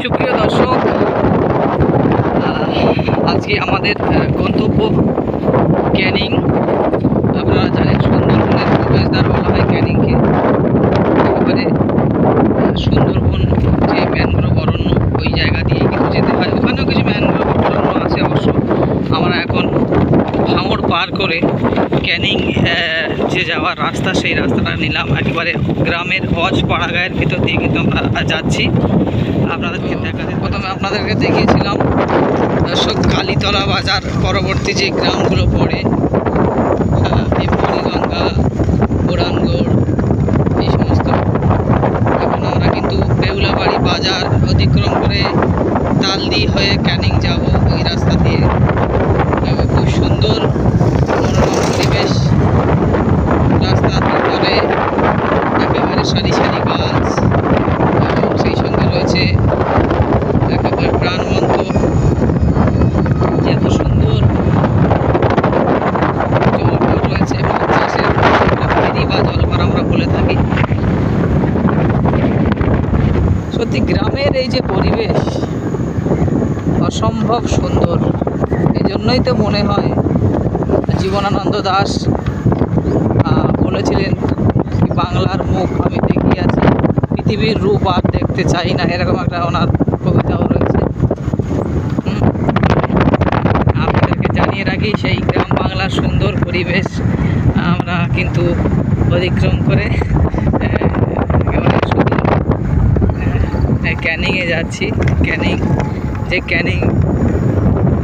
সুপ্রিয় দর্শক, আজকে আমাদের গন্তব্য ক্যানিং। আপনারা জানেন সুন্দরবনের প্রবেশদ্বার বলা হয় ক্যানিংকে। একেবারে সুন্দরবন যে ম্যানগ্রোভ অরণ্য, ওই জায়গা দিয়ে কিন্তু যেতে হয়। ওখানেও কিছু ম্যানগ্রোভ অরণ্য আছে অবশ্য। আমরা এখন ভাঙড় পার করে ক্যানিং যে যাওয়ার রাস্তা, সেই রাস্তাটা নিলাম। একেবারে গ্রামের হজ পাড়াগাঁয়ের ভিতর দিয়ে কিন্তু আমরা যাচ্ছি। প্রথমে আপনাদেরকে দেখিয়েছিলাম দর্শক কালীতলা বাজার পরবর্তী যে গ্রামগুলো পড়ে, বুড়িগঙ্গা, পুরানগড়, এই সমস্ত। এখন আমরা কিন্তু বেউলাবাড়ি বাজার অতিক্রম করে তালদি হয়ে ক্যানিং যাব। ওই রাস্তা দিয়ে খুব সুন্দর মনোরম পরিবেশ, রাস্তার ভিতরে একেবারে সারি সারি গাছ, এবং সেই সঙ্গে রয়েছে একেবারে প্রাণবন্ত যে এত সুন্দর জলঘর রয়েছে, মাছ চাষের ফেরি বা জলঘর আমরা বলে থাকি। সত্যি গ্রামের এই যে পরিবেশ অসম্ভব সুন্দর। এই জন্যই তো মনে হয় জীবনানন্দ দাশ বলেছিলেন, বাংলার মুখ আমি দেখিয়াছি, পৃথিবীর রূপ আর দেখতে চাই না। এরকম একটা ওনার কবিতাও রয়েছে। আপনাদেরকে জানিয়ে রাখি, সেই গ্রাম বাংলার সুন্দর পরিবেশ আমরা কিন্তু অতিক্রম করে শুধু ক্যানিংয়ে যাচ্ছি। ক্যানিং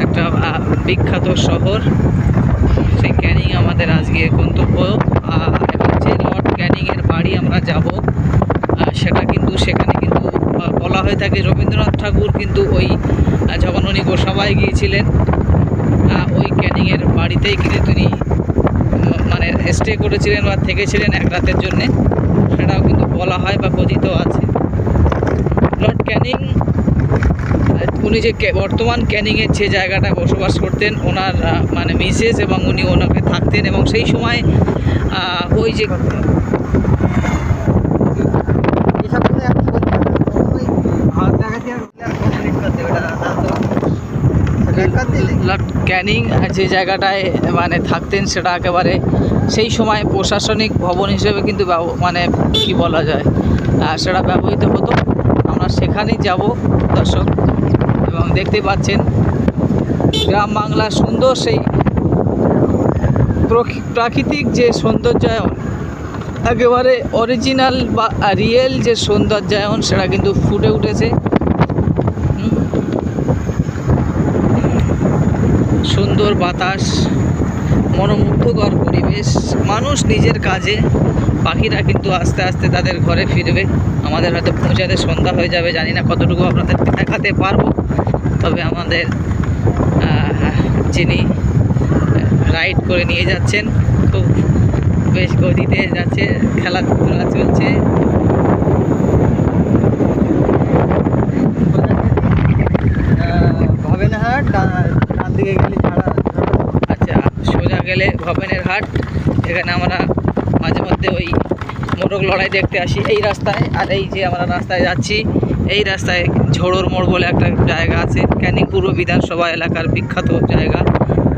একটা বিখ্যাত শহর, সেই ক্যানিং আমাদের আজকে গন্তব্য। এবং যে লর্ড ক্যানিংয়ের বাড়ি আমরা যাব, সেটা কিন্তু সেখানে কিন্তু বলা হয়ে থাকে রবীন্দ্রনাথ ঠাকুর কিন্তু ওই যখন উনি গোসাবায় গিয়েছিলেন, ওই ক্যানিংয়ের বাড়িতেই কিন্তু তিনি মানে স্টে করেছিলেন বা থেকেছিলেন এক রাতের জন্যে। সেটাও কিন্তু বলা হয় বা কথিত আছে। লর্ড ক্যানিং উনি যে বর্তমান ক্যানিংয়ের যে জায়গাটায় বসবাস করতেন, ওনার মানে মিসেস এবং উনি ওনাকে থাকতেন। এবং সেই সময় ওই যে লর্ড ক্যানিং যে জায়গাটায় মানে থাকতেন, সেটা একেবারে সেই সময় প্রশাসনিক ভবন হিসেবে কিন্তু মানে কি বলা যায়, সেটা ব্যবহৃত হতো। আমরা সেখানেই যাব দর্শক। এবং দেখতে পাচ্ছেন গ্রাম বাংলার সুন্দর সেই প্রাকৃতিক যে সৌন্দর্যায়ন, একেবারে অরিজিনাল বা রিয়েল যে সৌন্দর্যায়ন, সেটা কিন্তু ফুটে উঠেছে। সুন্দর বাতাস, মনোমুগ্ধকর পরিবেশ, মানুষ নিজের কাজে, পাখিরা কিন্তু আস্তে আস্তে তাদের ঘরে ফিরবে। আমাদের হয়তো পৌঁছাতে সন্ধ্যা হয়ে যাবে, জানি না কতটুকু আপনাদেরকে দেখাতে পারবো। তবে আমাদের যিনি রাইড করে নিয়ে যাচ্ছেন, খুব বেশ গতিতে যাচ্ছে, খেলাধুলা চলছে। ভবেনহাট, ডান দিকে গেলে আচ্ছা, সোজা গেলে ভবেনের হাট। এখানে আমরা মাঝে মধ্যে ওই মোরগ লড়াই দেখতে আসি এই রাস্তায়। আর এই যে আমরা রাস্তায় যাচ্ছি, এই রাস্তায় ঝোড়োর মোড় বলে একটা জায়গা আছে, ক্যানিং পূর্ব বিধানসভা এলাকার বিখ্যাত জায়গা।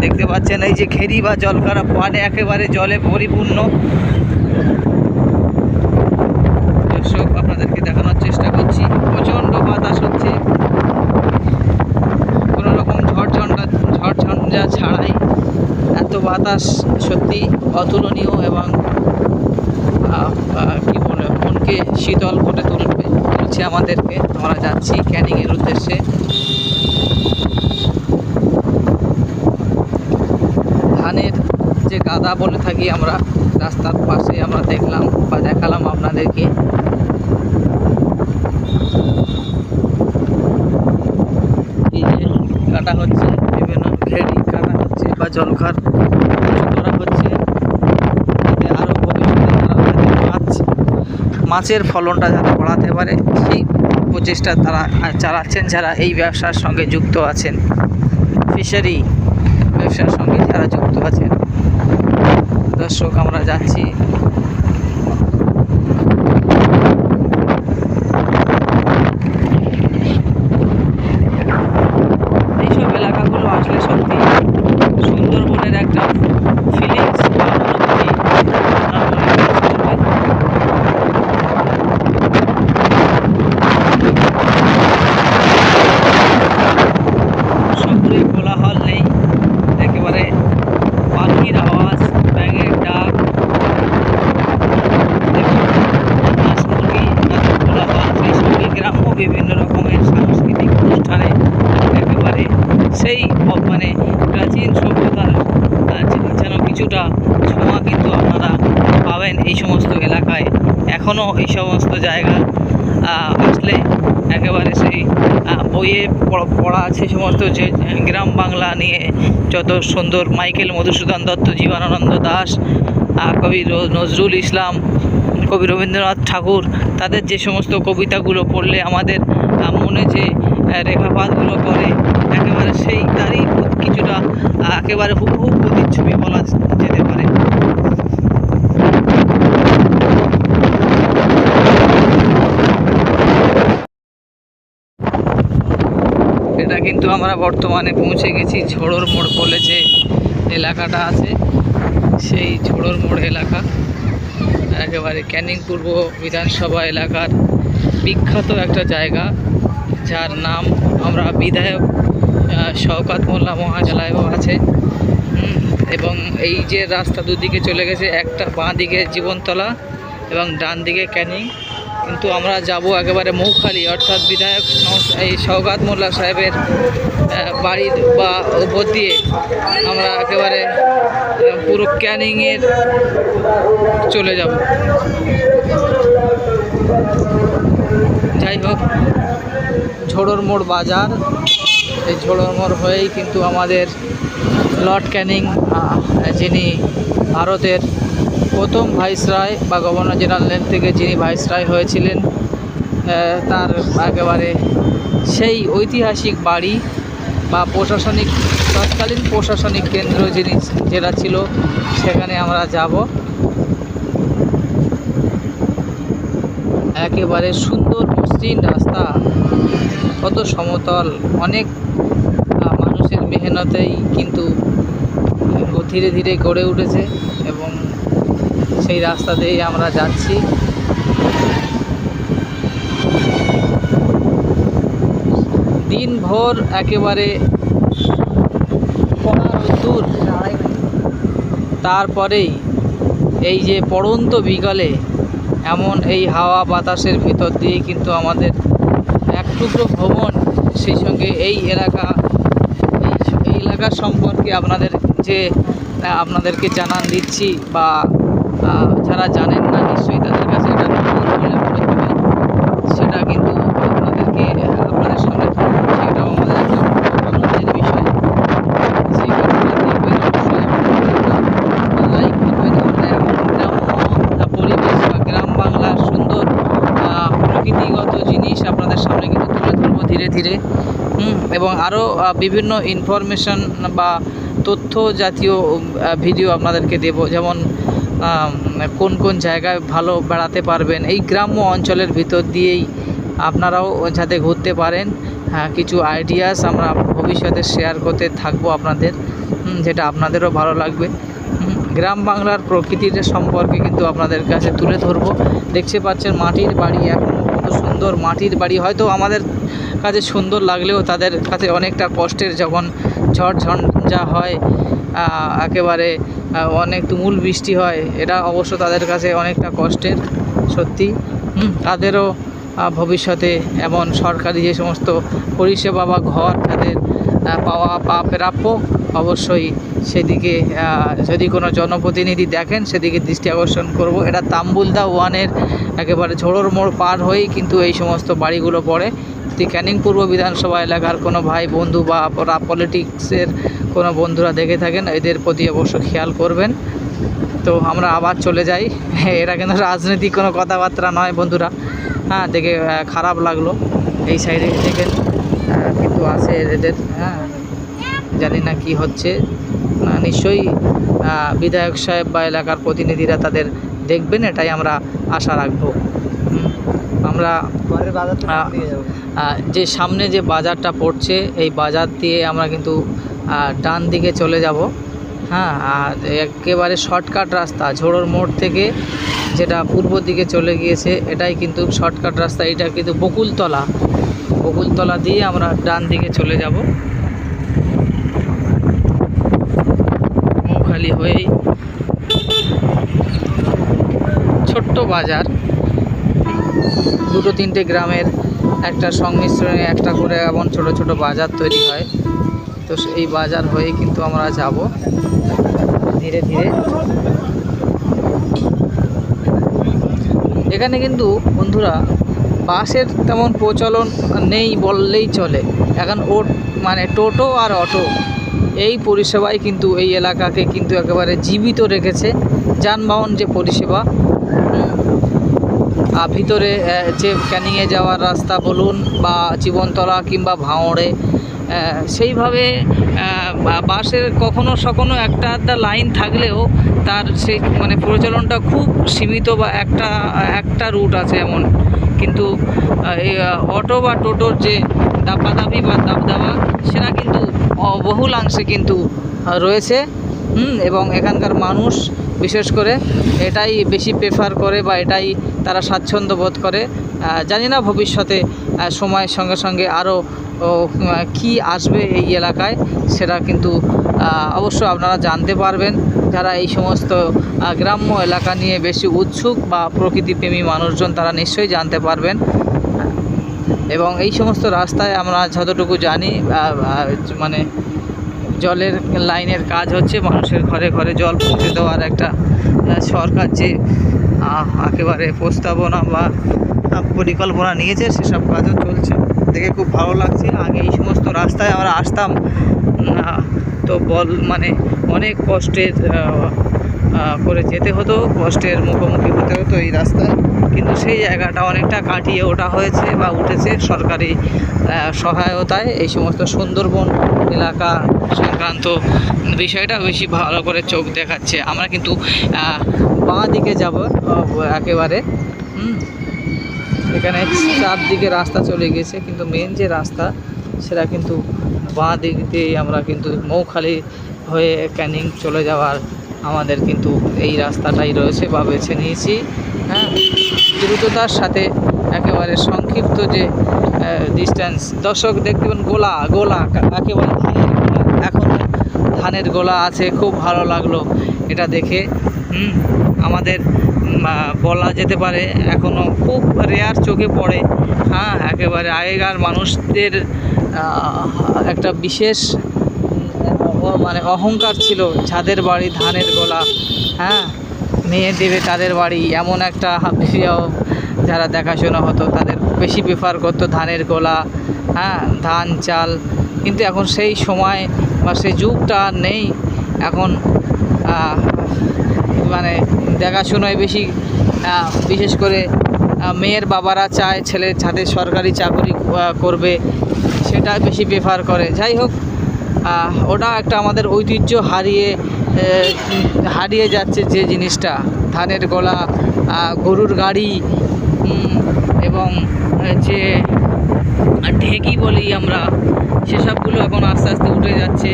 দেখতে পাচ্ছেন এই যে ঘেরি বা জলকারা পাড়ে একেবারে জলে পরিপূর্ণ। দর্শক, আপনাদেরকে দেখানোর চেষ্টা করছি, প্রচণ্ড বাতাস হচ্ছে, কোনো রকম ঝড়ঝঞ্ঝা ছাড়াই এত বাতাস সত্যি অতুলনীয়। এবং কি বলে, মনকে শীতল করে তুলছে আমাদেরকে। আমরা যাচ্ছি ক্যানিংয়ের উদ্দেশ্যে। ধানের যে গাদা বলে থাকি আমরা, রাস্তার পাশে আমরা দেখলাম বা দেখালাম আপনাদেরকে। এই যে কাটা হচ্ছে, বিভিন্ন ঘেরি কাটা হচ্ছে বা জলখার করা হচ্ছে, যাতে আরও মাছের ফলনটা যাতে বাড়াতে পারে, সেই প্রচেষ্টা তারা চালাচ্ছেন, যারা এই ব্যবসার সঙ্গে যুক্ত আছেন, ফিশারি ব্যবসার সঙ্গে যারা যুক্ত আছেন। দর্শক, আমরা যাচ্ছি এখনও এই সমস্ত জায়গা আসলে একেবারে সেই বইয়ে পড়া আছে সমস্ত যে গ্রাম বাংলা নিয়ে যত সুন্দর মাইকেল মধুসূদন দত্ত, জীবনানন্দ দাশ, কবি নজরুল ইসলাম, কবি রবীন্দ্রনাথ ঠাকুর, তাদের যে সমস্ত কবিতাগুলো পড়লে আমাদের মনে যে রেখাপাতগুলো করে একেবারে সেই তারই কিছুটা একেবারে হুবহু প্রতিচ্ছবি বলা যেতে পারে। এটা কিন্তু আমরা বর্তমানে পৌঁছে গেছি ঝোড়োর মোড় বলে যে এলাকাটা আছে, সেই ঝোড়োর মোড় এলাকা একেবারে ক্যানিং পূর্ব বিধানসভা এলাকার বিখ্যাত একটা জায়গা, যার নাম আমরা বিধায়ক শওকত মোল্লা মহাজলায়ও আছে। এবং এই যে রাস্তা দুদিকে চলে গেছে, একটা বাঁ দিকে জীবনতলা এবং ডান দিকে ক্যানিং, কিন্তু আমরা যাব একেবারে মৌখালি, অর্থাৎ বিধায়ক এই শওকত মোল্লা সাহেবের বাড়ির বা উপর দিয়ে আমরা একেবারে পুরো ক্যানিংয়ের চলে যাব। যাই হোক, ঝোড়োর মোড় বাজার, এই ঝোড়োর মোড় হয়েই কিন্তু আমাদের লর্ড ক্যানিং, যিনি ভারতের প্রথম ভাইসরয় বা গভর্নর জেনারেল থেকে যিনি ভাইসরয় হয়েছিলেন, তার একেবারে সেই ঐতিহাসিক বাড়ি বা প্রশাসনিক তৎকালীন প্রশাসনিক কেন্দ্র যেটা ছিল, সেখানে আমরা যাব। একেবারে সুন্দর মসৃণ রাস্তা, কত সমতল, অনেক মানুষের মেহনতেই কিন্তু ধীরে ধীরে গড়ে উঠেছে এবং সেই রাস্তা দিয়েই আমরা যাচ্ছি। দিনভর একেবারে কড়া রোদ্দুর, তারপরেই এই যে পড়ন্ত বিকালে এমন এই হাওয়া বাতাসের ভিতর দিয়ে কিন্তু আমাদের এক টুকরো ভ্রমণ, সেই সঙ্গে এই এলাকা সম্পর্কে আপনাদেরকে জানান দিচ্ছি, বা যারা জানেন না নিশ্চয়ই তাদের কাছে এটা নতুন বলে মনে হবে, সেটা কিন্তু আপনাদের সামনে সেটাও আমাদের আনন্দের বিষয়। সেই কারণে দেখবেন, লাইক করবেন। আমরা এখন গ্রাম্য পরিবেশ বা গ্রাম বাংলার সুন্দর প্রকৃতিগত জিনিস আপনাদের সামনে কিন্তু তুলে ধরবো ধীরে ধীরে, এবং আরও বিভিন্ন ইনফরমেশন বা তথ্য জাতীয় ভিডিও আপনাদেরকে দেব, যেমন কোন কোন জায়গায় ভালো বেড়াতে পারবেন এই গ্রাম্য অঞ্চলের ভিতর দিয়েই আপনারাও যাতে ঘুরতে পারেন, কিছু আইডিয়াস আমরা ভবিষ্যতে শেয়ার করতে থাকবো আপনাদের, যেটা আপনাদেরও ভালো লাগবে। গ্রাম বাংলার প্রকৃতির সম্পর্কে কিন্তু আপনাদের কাছে তুলে ধরবো। দেখতে পাচ্ছেন মাটির বাড়ি, এখনও কত সুন্দর মাটির বাড়ি, হয়তো আমাদের কাছে সুন্দর লাগলেও তাদের কাছে অনেকটা কষ্টের। যখন ঝড় ঝঞ্ঝা হয়, একেবারে অনেক তুমুল বৃষ্টি হয়, এটা অবশ্য তাদের কাছে অনেকটা কষ্টের সত্যি। তাদেরও ভবিষ্যতে এমন সরকারি যে সমস্ত পরিষেবা বা ঘর তাদের পাওয়া প্রাপ্য, অবশ্যই সেদিকে যদি কোনো জনপ্রতিনিধি দেখেন সেদিকে দৃষ্টি আকর্ষণ করব। এটা তাম্বুলদা ওয়ানের একেবারে ঝোড়োর মোড় পার হয়েই কিন্তু এই সমস্ত বাড়িগুলো পড়ে। যদি ক্যানিং পূর্ব বিধানসভা এলাকার কোনো ভাই বন্ধু বা পলিটিক্সের কোনো বন্ধুরা দেখে থাকেন, এদের প্রতি অবশ্য খেয়াল করবেন। তো আমরা আবার চলে যাই। এটা কিন্তু রাজনৈতিক কোনো কথাবার্তা নয় বন্ধুরা, দেখে খারাপ লাগলো। এই সাইডে দেখেন কিন্তু আছে এদের, জানি না কি হচ্ছে, নিশ্চয়ই বিধায়ক সাহেব বা এলাকার প্রতিনিধিরা তাদের দেখবেন, এটাই আমরা আশা রাখবো। আমরা যে সামনে যে বাজারটা পড়ছে, এই বাজার দিয়ে আমরা কিন্তু ডান দিকে চলে যাব। আর একেবারে শর্টকাট রাস্তা ঝোড়োর মোড় থেকে যেটা পূর্ব দিকে চলে গিয়েছে, এটাই কিন্তু শর্টকাট রাস্তা। এটা কিন্তু বকুলতলা দিয়ে আমরা ডান দিকে চলে যাব। মৌখালি হয়েই ছোট্ট বাজার, দুটো তিনটে গ্রামের একটা সংমিশ্রণে একটা করে এমন ছোট ছোট বাজার তৈরি হয়। তো এই বাজার হয়ে কিন্তু আমরা যাব ধীরে ধীরে। এখানে কিন্তু বন্ধুরা বাসের তেমন প্রচলন নেই বললেই চলে। এখন মানে টোটো আর অটো এই পরিষেবাই কিন্তু এই এলাকাকে কিন্তু একেবারে জীবিত রেখেছে। যানবাহন যে পরিষেবা, ভিতরে যে ক্যানিংয়ে যাওয়ার রাস্তা বলুন বা জীবনতলা কিংবা ভাঁড়ে, সেইভাবে বাসের কখনো একটা আধটা লাইন থাকলেও তার সেই মানে প্রচলনটা খুব সীমিত, বা একটা রুট আছে এমন। কিন্তু এই অটো বা টোটোর যে দাপাদাপি বা দাবদাবা সেটা কিন্তু বহুলাংশে কিন্তু রয়েছে। এবং এখানকার মানুষ বিশেষ করে এটাই বেশি প্রেফার করে বা এটাই তারা স্বাচ্ছন্দ্য বোধ করে। জানি না ভবিষ্যতে সময়ের সঙ্গে সঙ্গে আরও কি আসবে এই এলাকায়, সেটা কিন্তু অবশ্য আপনারা জানতে পারবেন যারা এই সমস্ত গ্রাম্য এলাকা নিয়ে বেশি উৎসুক বা প্রকৃতিপ্রেমী মানুষজন, তারা নিশ্চয়ই জানতে পারবেন। এবং এই সমস্ত রাস্তায় আমরা যতটুকু জানি মানে জলের লাইনের কাজ হচ্ছে, মানুষের ঘরে ঘরে জল পৌঁছে দেওয়ার একটা সরকার যে একেবারে প্রস্তাবনা বা পরিকল্পনা নিয়েছে, সেসব কাজও চলছে। দেখে খুব ভালো লাগছে। আগে এই সমস্ত রাস্তায় আমরা আসতাম তো মানে অনেক কষ্টের করে যেতে হতো, কষ্টের মুখোমুখি হতে হতো এই রাস্তায়। কিন্তু সেই জায়গাটা অনেকটা কাটিয়ে ওঠা হয়েছে বা উঠেছে সরকারি সহায়তায়। এই সমস্ত সুন্দরবন এলাকা সংক্রান্ত বিষয়টা বেশি ভালো করে চোখ দেখাচ্ছে। আমরা কিন্তু বাঁ দিকে যাব একেবারে। এখানে চারদিকে রাস্তা চলে গেছে, কিন্তু মেন যে রাস্তা সেটা কিন্তু বাঁ দিক দিয়েই আমরা কিন্তু মৌখালি হয়ে ক্যানিং চলে যাওয়ার আমাদের কিন্তু এই রাস্তাটাই রয়েছে বা বেছে নিয়েছি। দ্রুততার সাথে একেবারে সংক্ষিপ্ত যে ডিস্টেন্স। দর্শক দেখতে পাবেন গোলা একেবারে এখন ধানের গোলা আছে, খুব ভালো লাগলো এটা দেখে। আমাদের বলা যেতে পারে এখনও খুব রেয়ার চোখে পড়ে। একেবারে আগেকার মানুষদের একটা বিশেষ মানে অহংকার ছিল, যাদের বাড়ি ধানের গোলা, মেয়ে দেবে তাদের বাড়ি, এমন একটা যারা দেখাশোনা হতো তাদের বেশি প্রেফার করতো ধানের গোলা, ধান চাল। কিন্তু এখন সেই সময় বা সেই যুগটা নেই। এখন মানে দেখাশোনায় বেশি, বিশেষ করে মেয়ের বাবারা চায় ছেলে যাতে সরকারি চাকরি করবে, সেটা বেশি প্রেফার করে। যাই হোক, ওটা একটা আমাদের ঐতিহ্য হারিয়ে যাচ্ছে যে জিনিসটা, ধানের গোলা, গরুর গাড়ি, এবং যে ঢেকি বলি আমরা, সেসবগুলো এখন আস্তে আস্তে উঠে যাচ্ছে।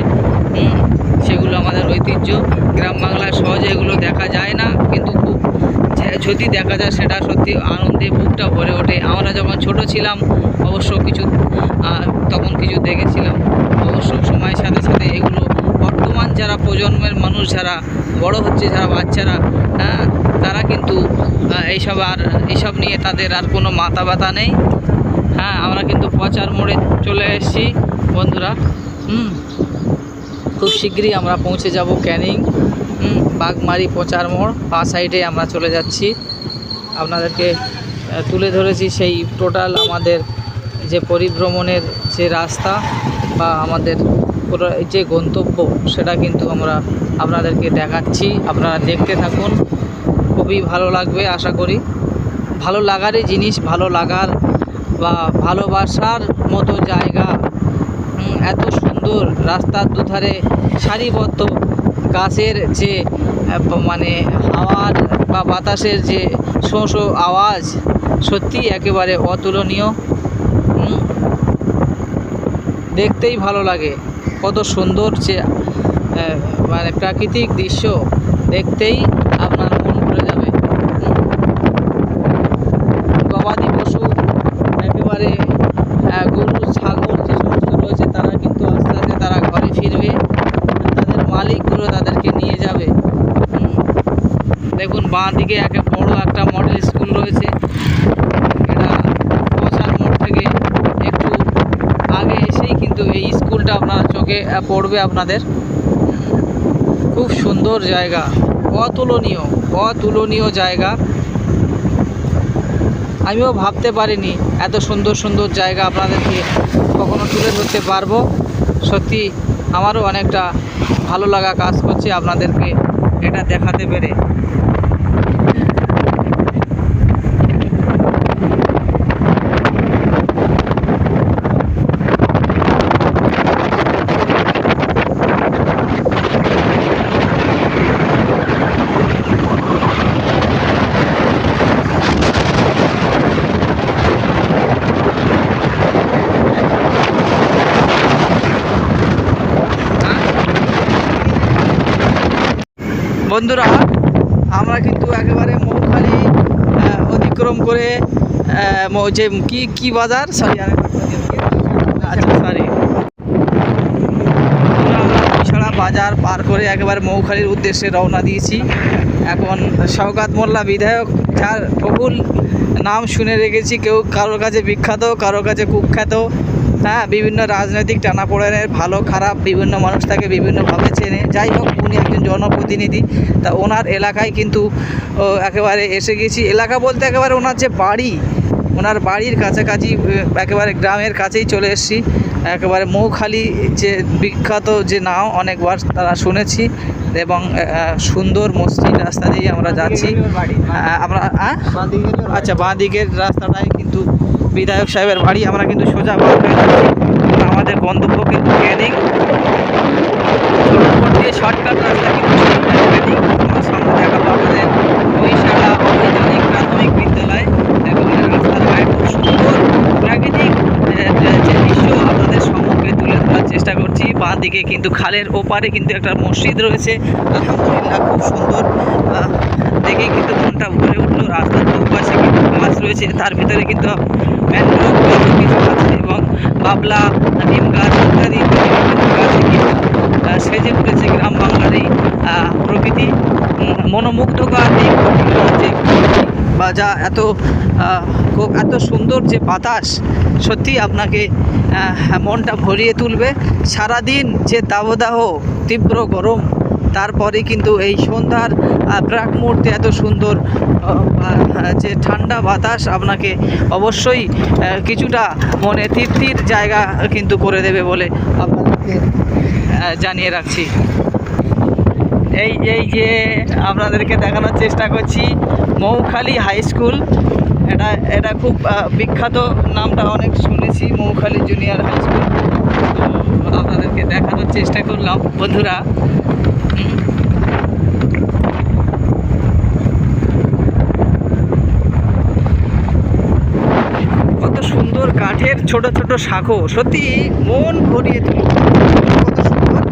সেগুলো আমাদের ঐতিহ্য। গ্রাম বাংলায় সহজে এগুলো দেখা যায় না, কিন্তু খুব যদি দেখা যায় সেটা সত্যি আনন্দে বুকটা ভরে ওঠে। আমরা যখন ছোট ছিলাম অবশ্য তখন কিছু দেখেছিলাম। অবশ্য সময়ের সাথে সাথে এগুলো বর্তমান যারা প্রজন্মের মানুষ, যারা বড় হচ্ছে, যারা বাচ্চারা, তারা কিন্তু এইসব নিয়ে তাদের আর কোনো মাথা ব্যথা নেই। আমরা কিন্তু পচার মোড়ে চলে এসেছি বন্ধুরা। খুব শীঘ্রই আমরা পৌঁছে যাব ক্যানিং। বাগমারি পচার মোড়, বাঁ সাইডে আমরা চলে যাচ্ছি। আপনাদেরকে তুলে ধরেছি সেই টোটাল আমাদের যে পরিভ্রমণের যে রাস্তা বা আমাদের যে গন্তব্য, সেটা কিন্তু আমরা আপনাদেরকে দেখাচ্ছি। আপনারা দেখতে থাকুন, খুবই ভালো লাগবে আশা করি। ভালো লাগারই জিনিস, ভালো লাগার বা ভালোবাসার মতো জায়গা। এত সুন্দর রাস্তার দুধারে সারিবদ্ধ গাছের যে মানে হাওয়ার বা বাতাসের যে শোঁ শোঁ আওয়াজ, সত্যি একেবারে অতুলনীয়। দেখতেই ভালো লাগে, কত সুন্দর যে মানে প্রাকৃতিক দৃশ্য, দেখতেই আপনার মন ভরে যাবে। গবাদি পশু একেবারে গরু ছাগল যে সমস্ত রয়েছে, তারা কিন্তু আস্তে আস্তে তারা ঘরে ফিরবে, তাদের মালিকগুলো তাদেরকে নিয়ে যাবে। দেখুন বাঁ দিকে বড় একটা মডেল স্কুল রয়েছে। এটা পচার মোড় থেকে একটু আগে এসেই কিন্তু এই স্কুলটা আপনার চোখে পড়বে আপনাদের। খুব সুন্দর জায়গা, অতুলনীয় জায়গা। আমিও ভাবতে পারিনি এত সুন্দর সুন্দর জায়গা আপনাদেরকে কখনো তুলে ধরতে পারবো। সত্যি আমারও অনেকটা ভালো লাগা কাজ করছে আপনাদেরকে এটা দেখাতে পেরে। বন্ধুরা, আমরা কিন্তু একেবারে মৌখালি অতিক্রম করে যে কি বাজার, সরি আচ্ছা সরি আমরা বাজার পার করে একেবারে মৌখালির উদ্দেশ্যে রওনা দিয়েছি। এখন শওকত মোল্লা বিধায়ক, যার বহুল নাম শুনে রেখেছি, কেউ কারোর কাছে বিখ্যাত, কারোর কাছে কুখ্যাত। হ্যাঁ, বিভিন্ন রাজনৈতিক টানাপোড়েনের ভালো খারাপ বিভিন্ন মানুষ তাকে বিভিন্নভাবে চেনে। যাই হোক, উনি একজন জনপ্রতিনিধি, তা ওনার এলাকায় কিন্তু একেবারে এসে গেছি। এলাকা বলতে একেবারে ওনার যে বাড়ি, ওনার বাড়ির কাছাকাছি একেবারে গ্রামের কাছেই চলে এসেছি। একেবারে মৌখালি যে বিখ্যাত যে নাম অনেকবার তারা শুনেছি, এবং সুন্দর মসৃণ রাস্তা দিয়ে আমরা যাচ্ছি। আমরা আচ্ছা, বাঁ দিকের রাস্তাটাই কিন্তু বিধায়ক সাহেবের বাড়ি। আমরা কিন্তু সোজা বার হয়ে যাচ্ছি, আমাদের গন্তব্য কিন্তু ক্যানিং। দিয়ে শর্টকাট রাস্তা কিন্তু ক্যানিং। আমার সামনে দেখাবো আপনাদের মহিষাড়া অবৈতনিক প্রাথমিক বিদ্যালয়। একেবারে রাস্তার গায়ে খুব সুন্দর প্রাকৃতিক যে দৃশ্য আপনাদের সম্মুখে তুলে ধরার চেষ্টা করছি। বাঁ দিকে কিন্তু খালের ওপারে কিন্তু একটা মসজিদ রয়েছে, আলহামদুলিল্লাহ খুব সুন্দর, দেখে কিন্তু মনটা ভরে উঠলো। রাস্তার দুপাশে কিন্তু গাছ রয়েছে, তার ভিতরে কিন্তু ম্যানগ্রোভ কত কিছু আছে, এবং বাবলা, নিম গাছ ইত্যাদি গাছে কিন্তু সেজে উঠেছে গ্রাম বাংলার এই প্রকৃতি। মনোমুগ্ধকর এই যে বা যা এত সুন্দর যে বাতাস, সত্যি আপনাকে মনটা ভরিয়ে তুলবে। সারাদিন যে দাবদাহ তীব্র গরম, তারপরে কিন্তু এই সন্ধ্যার প্রাক মুহূর্তে এত সুন্দর যে ঠান্ডা বাতাস আপনাকে অবশ্যই কিছুটা মনে তৃপ্তির জায়গা কিন্তু করে দেবে বলে আপনাদেরকে জানিয়ে রাখছি। এই যে আপনাদেরকে দেখানোর চেষ্টা করছি মৌখালি হাই স্কুল। এটা খুব বিখ্যাত, নামটা অনেক শুনেছি, মৌখালি জুনিয়র হাই স্কুল। আপনাদেরকে দেখানোর চেষ্টা করলাম বন্ধুরা। কত সুন্দর কাঠের ছোট ছোট শাখো, সত্যি মন ভরিয়ে তুলে। কত সুন্দর,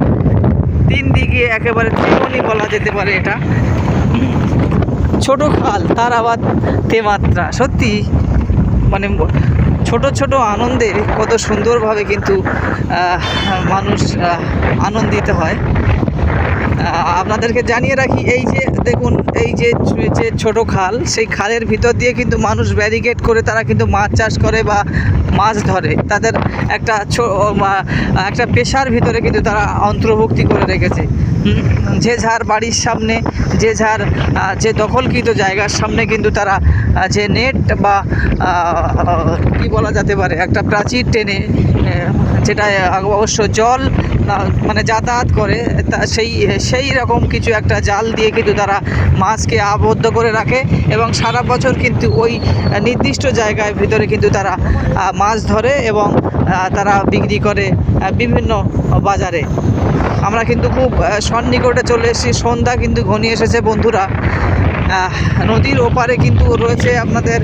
তিন দিকে একেবারে ত্রিমণি বলা যেতে পারে। এটা ছোট খাল, তার আবার তেমাত্রা, সত্যি মানে ছোট ছোট আনন্দে কত সুন্দরভাবে কিন্তু মানুষ আনন্দিত হয়। আপনাদেরকে জানিয়ে রাখি, এই যে দেখুন, এই যে ছোট খাল, সেই খালের ভিতর দিয়ে কিন্তু মানুষ ব্যারিকেড করে তারা কিন্তু মাছ চাষ করে বা মাছ ধরে। তাদের একটা পেশার ভিতরে কিন্তু তারা অন্তর্ভুক্তি করে রেখেছে। যে যার বাড়ির সামনে, যে যার যে দখলকৃত জায়গার সামনে কিন্তু তারা যে নেট বা কি বলা যেতে পারে, একটা প্রাচীর টেনে, যেটা অবশ্য জল মানে যাতায়াত করে, তা সেই রকম কিছু একটা জাল দিয়ে কিন্তু তারা মাছকে আবদ্ধ করে রাখে, এবং সারা বছর কিন্তু ওই নির্দিষ্ট জায়গার ভিতরে কিন্তু তারা মাছ ধরে এবং তারা বিক্রি করে বিভিন্ন বাজারে। আমরা কিন্তু খুব সন্নিকটে চলে এসেছি, সন্ধ্যা কিন্তু ঘনিয়ে এসেছে বন্ধুরা। নদীর ওপারে কিন্তু রয়েছে আপনাদের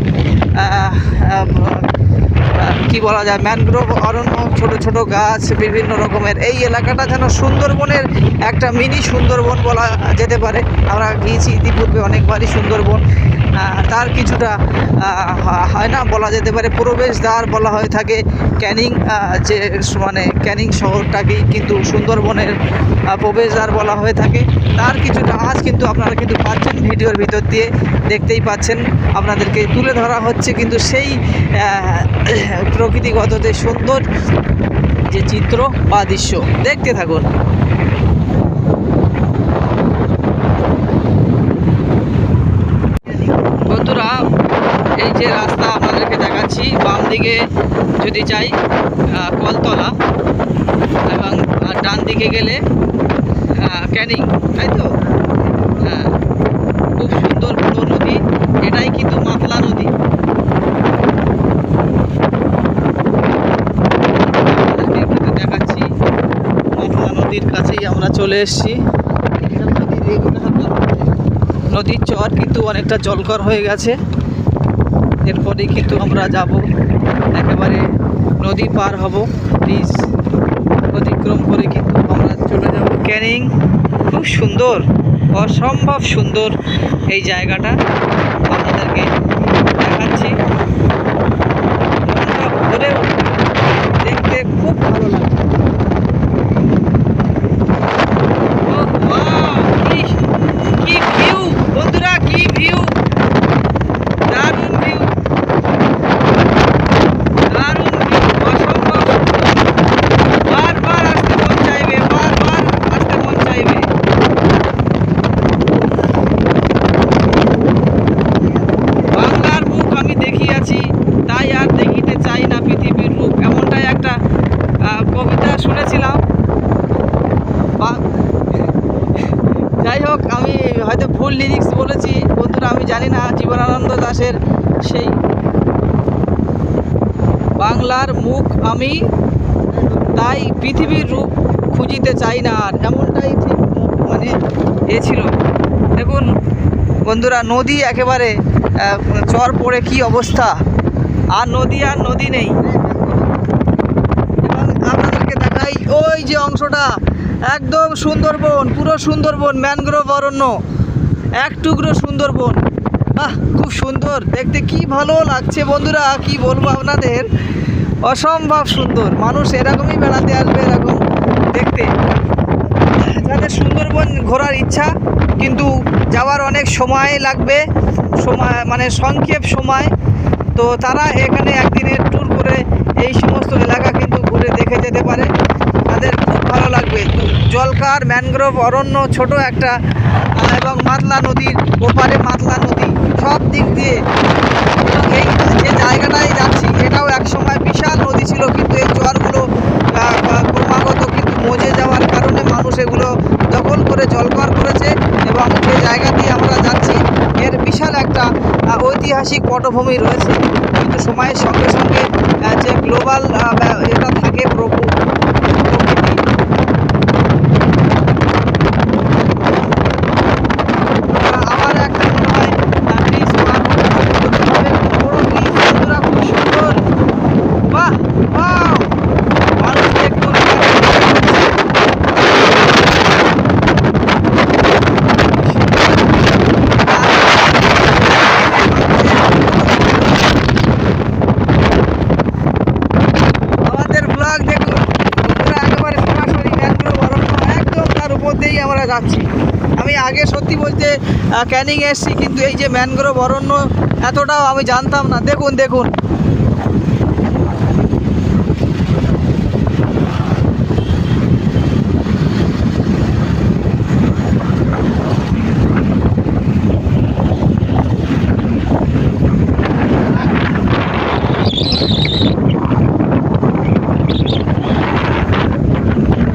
কি বলা যায়, ম্যানগ্রোভ অরণ্য, ছোট ছোট গাছ বিভিন্ন রকমের। এই এলাকাটা যেন সুন্দরবনের একটা মিনি সুন্দরবন বলা যেতে পারে। আমরা গিয়েছি ইতিপূর্বে অনেকবারই সুন্দরবন, তার কিছুটা হয় না বলা যেতে পারে প্রবেশদ্বার বলা হয়ে থাকে ক্যানিং, যে মানে ক্যানিং শহরটাকেই কিন্তু সুন্দরবনের প্রবেশদ্বার বলা হয়ে থাকে। তার কিছুটা আজ কিন্তু আপনারা কিন্তু পাচ্ছেন ভিডিওর ভিতর দিয়ে, দেখতেই পাচ্ছেন। আপনাদেরকে তুলে ধরা হচ্ছে কিন্তু সেই প্রকৃতিগত যে সুন্দর যে চিত্র বা দৃশ্য, দেখতে থাকুন। বন্ধুরা, এই যে রাস্তা দেখাচ্ছি। বাম দিকে যদি যাই কলতলা, এবং ডান দিকে গেলে ক্যানিং, তাই তো? হ্যাঁ, খুব সুন্দর বড় নদী। এটাই কিন্তু মাতলা নদী। দেখাচ্ছি, মাতলা নদীর কাছেই আমরা চলে এসেছি। নদীর চর কিন্তু অনেকটা জলকর হয়ে গেছে। এরপরেই কিন্তু আমরা যাব, একেবারে নদী পার হব, ব্রিজ অতিক্রম করে কিন্তু আমরা চলে যাব ক্যানিং। খুব সুন্দর, অসম্ভব সুন্দর এই জায়গাটা আপনাদেরকে দেখাচ্ছি। মনটা ভরে দেখতে খুব ভালো লাগে। কি ভিউ বন্ধুরা, কি ভিউ! দারুণ ভিউ, দারুণ ভিউ, অসম্ভব। বারবার আসতে মন চাইবে, বারবার আসতে মন চাইবে। বাংলার মুখ আমি দেখিয়াছি, তাই আর দেখিতে চাই না পৃথিবীর রূপ, এমনটাই একটা কবিতা শুনেছিলাম। যাই হোক, আমি হয়তো ভুল লিরিক্স বলেছি বন্ধুরা, আমি জানি না। জীবনানন্দ দাশের সেই বাংলার মুখ আমি, তাই পৃথিবীর রূপ খুঁজিতে চাই না আর, এমনটাই ঠিক মানে এ ছিল। দেখুন বন্ধুরা, নদী একেবারে চর পড়ে কি অবস্থা, আর নদী নেই। এবং আপনাদেরকে দেখাই ওই যে অংশটা, একদম সুন্দরবন, পুরো সুন্দরবন, ম্যানগ্রোভ অরণ্য, এক টুকরো সুন্দরবন। খুব সুন্দর দেখতে, কি ভালো লাগছে বন্ধুরা, কি বলবো আপনাদের, অসম্ভব সুন্দর। মানুষ এরকমই বেড়াতে আসবে, এরকম দেখতে। যাদের সুন্দরবন ঘোরার ইচ্ছা কিন্তু যাওয়ার অনেক সময় লাগবে, সময় মানে সংক্ষেপ সময়, তো তারা এখানে একদিনের ট্যুর করে এই সমস্ত এলাকা কিন্তু ঘুরে দেখে যেতে পারে। তাদের খুব ভালো লাগবে। জলকার ম্যানগ্রোভ অরণ্য ছোট একটা, এবং মাতলা নদীর ওপারে মাতলা নদী, সব দিক দিয়ে। এবং এই যে জায়গাটায় যাচ্ছি, এটাও একসময় বিশাল নদী ছিল, কিন্তু এই চরগুলো ক্রমাগত কিন্তু মজে যাওয়ার কারণে মানুষ এগুলো দখল করে জলকর করেছে। এবং যে জায়গা দিয়ে আমরা যাচ্ছি, এর বিশাল একটা ঐতিহাসিক পটভূমি রয়েছে, কিন্তু সময়ের সঙ্গে সঙ্গে যে গ্লোবাল এটা থাকে প্রকৃতি, আমার একটা মনে হয় ব্রিজ পার করতে হবে, বড় ব্রিজ বন্ধুরা, খুব সুন্দর। বাহ বাহ, মানুষ দেখুন আমাদের ব্লগ দেখুন বন্ধুরা, একেবারে সরাসরি ম্যানগ্রোভ অরণ্য, একদম তার উপর দিয়েই আমরা যাচ্ছি। আমি আগে সত্যি বলতে ক্যানিং এসেছি, কিন্তু এই যে ম্যানগ্রোভ অরণ্য এতটাও আমি জানতাম না। দেখুন দেখুন,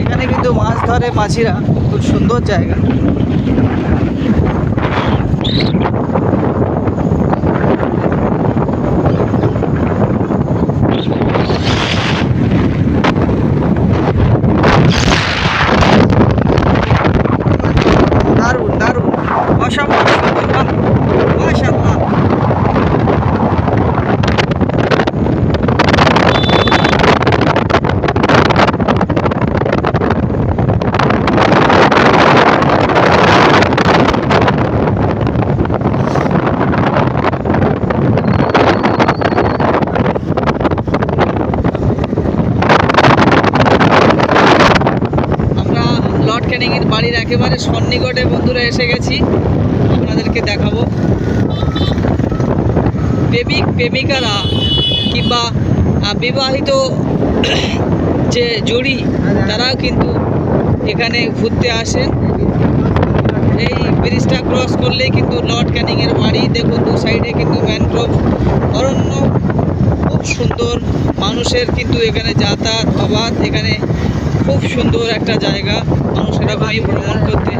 এখানে কিন্তু মাছ ধরে মাঝিরা, খুব সুন্দর জায়গা। দারুণ দারুণ, অসম্ভব সুন্দর, মাশাআল্লাহ। ক্যানিংয়ের বাড়ির একেবারে সন্নিকটে বন্ধুরা এসে গেছি, আপনাদেরকে দেখাবো। প্রেমিক প্রেমিকারা কিংবা বিবাহিত যে জুড়ি, তারাও কিন্তু এখানে ঘুরতে আসেন। এই ব্রিজটা ক্রস করলেই কিন্তু লর্ড ক্যানিংয়ের বাড়ি। দেখুন দু সাইডে কিন্তু ম্যানগ্রোভ অরণ্য, সুন্দর, মানুষের কিন্তু এখানে যাতায়াত অবাধ। এখানে খুব সুন্দর একটা জায়গা, মানুষ এরকমই ভ্রমণ করতে।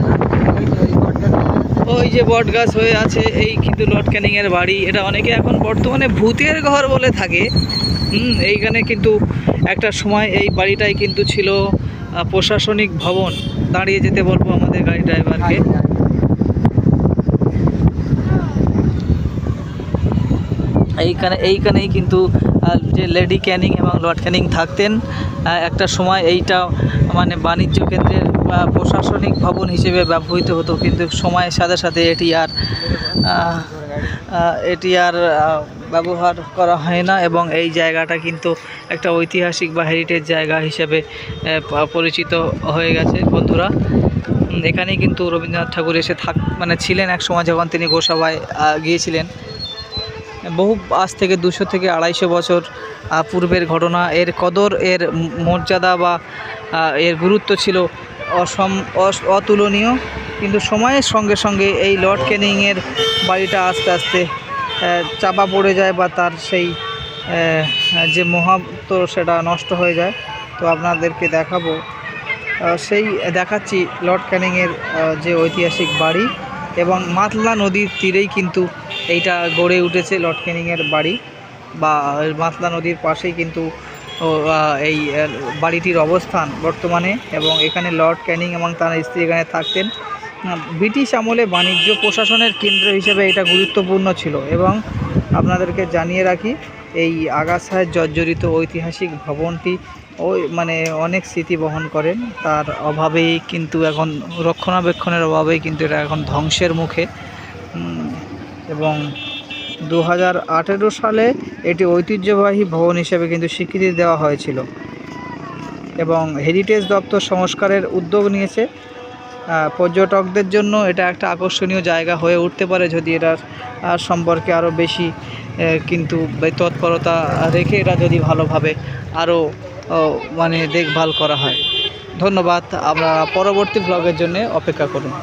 ওই যে বট গাছ হয়ে আছে, এই কিন্তু লর্ড ক্যানিংয়ের বাড়ি। এটা অনেকে এখন বর্তমানে ভূতের ঘর বলে থাকে। এইখানে কিন্তু একটা সময় এই বাড়িটাই কিন্তু ছিল প্রশাসনিক ভবন। দাঁড়িয়ে যেতে বলবো আমাদের গাড়ি ড্রাইভারকে। এইখানেই কিন্তু যে লেডি ক্যানিং এবং লর্ড ক্যানিং থাকতেন। একটা সময় এইটা মানে বাণিজ্য কেন্দ্রের প্রশাসনিক ভবন হিসেবে ব্যবহৃত হতো, কিন্তু সময়ের সাথে সাথে এটি আর ব্যবহার করা হয় না, এবং এই জায়গাটা কিন্তু একটা ঐতিহাসিক বা হেরিটেজ জায়গা হিসেবে পরিচিত হয়ে গেছে বন্ধুরা। এখানেই কিন্তু রবীন্দ্রনাথ ঠাকুর এসে ছিলেন এক সময়, যখন তিনি গোসাবায় গিয়েছিলেন। বহু আজ থেকে 200 থেকে 250 বছর পূর্বের ঘটনা। এর কদর, এর মর্যাদা বা এর গুরুত্ব ছিল অতুলনীয়, কিন্তু সময়ের সঙ্গে সঙ্গে এই লর্ড ক্যানিংয়ের বাড়িটা আস্তে আস্তে চাপা পড়ে যায়, বা তার সেই যে মহত্ব সেটা নষ্ট হয়ে যায়। তো আপনাদেরকে দেখাচ্ছি লর্ড ক্যানিংয়ের যে ঐতিহাসিক বাড়ি, এবং মাতলা নদীর তীরেই কিন্তু এইটা গড়ে উঠেছে লর্ড ক্যানিংয়ের বাড়ি, বা মাতলা নদীর পাশেই কিন্তু এই বাড়িটির অবস্থান বর্তমানে। এবং এখানে লর্ড ক্যানিং এবং তার স্ত্রী এখানে থাকতেন। ব্রিটিশ আমলে বাণিজ্য প্রশাসনের কেন্দ্র হিসেবে এটা গুরুত্বপূর্ণ ছিল। এবং আপনাদেরকে জানিয়ে রাখি, এই আগাছায় জর্জরিত ঐতিহাসিক ভবনটি অনেক স্মৃতি বহন করেন। তার অভাবেই কিন্তু এখন রক্ষণাবেক্ষণের অভাবেই কিন্তু এটা এখন ধ্বংসের মুখে। এবং 2018 সালে এটি ঐতিহ্যবাহী ভবন হিসেবে কিন্তু স্বীকৃতি দেওয়া হয়েছিল, এবং হেরিটেজ দপ্তর সংস্কারের উদ্যোগ নিয়েছে। পর্যটকদের জন্য এটা একটা আকর্ষণীয় জায়গা হয়ে উঠতে পারে, যদি এটার সম্পর্কে আরও বেশি কিন্তু তৎপরতা রেখে এটা যদি ভালোভাবে আরও দেখভাল করা হয়। ধন্যবাদ। আমরা পরবর্তী ব্লগের জন্য অপেক্ষা করুন।